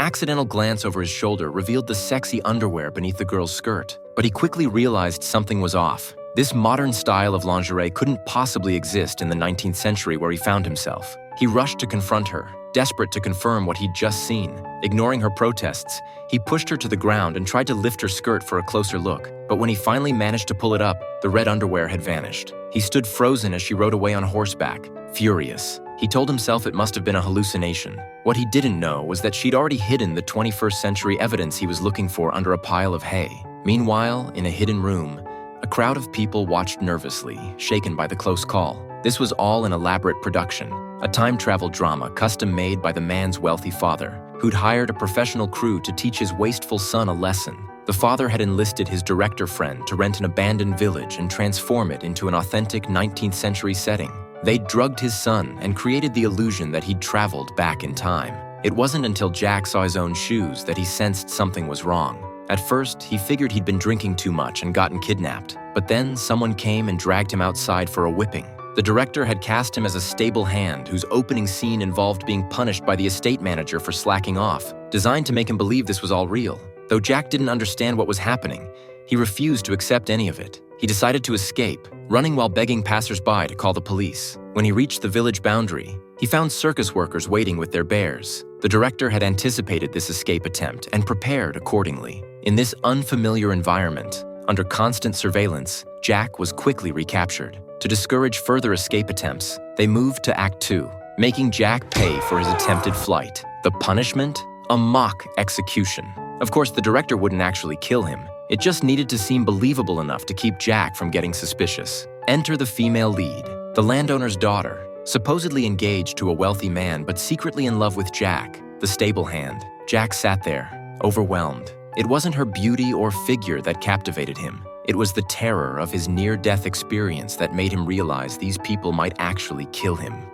accidental glance over his shoulder revealed the sexy underwear beneath the girl's skirt, but he quickly realized something was off. This modern style of lingerie couldn't possibly exist in the 19th century where he found himself. He rushed to confront her, desperate to confirm what he'd just seen. Ignoring her protests, he pushed her to the ground and tried to lift her skirt for a closer look. But when he finally managed to pull it up, the red underwear had vanished. He stood frozen as she rode away on horseback, furious. He told himself it must have been a hallucination. What he didn't know was that she'd already hidden the 21st century evidence he was looking for under a pile of hay. Meanwhile, in a hidden room, a crowd of people watched nervously, shaken by the close call. This was all an elaborate production, a time-travel drama custom-made by the man's wealthy father, who'd hired a professional crew to teach his wasteful son a lesson. The father had enlisted his director friend to rent an abandoned village and transform it into an authentic 19th century setting. They'd drugged his son and created the illusion that he'd traveled back in time. It wasn't until Jack saw his own shoes that he sensed something was wrong. At first, he figured he'd been drinking too much and gotten kidnapped. But then someone came and dragged him outside for a whipping. The director had cast him as a stable hand whose opening scene involved being punished by the estate manager for slacking off, designed to make him believe this was all real. Though Jack didn't understand what was happening, he refused to accept any of it. He decided to escape, running while begging passers-by to call the police. When he reached the village boundary, he found circus workers waiting with their bears. The director had anticipated this escape attempt and prepared accordingly. In this unfamiliar environment, under constant surveillance, Jack was quickly recaptured. To discourage further escape attempts, they moved to Act 2, making Jack pay for his attempted flight. The punishment? A mock execution. Of course, the director wouldn't actually kill him. It just needed to seem believable enough to keep Jack from getting suspicious. Enter the female lead, the landowner's daughter, supposedly engaged to a wealthy man but secretly in love with Jack, the stable hand. Jack sat there, overwhelmed. It wasn't her beauty or figure that captivated him. It was the terror of his near-death experience that made him realize these people might actually kill him.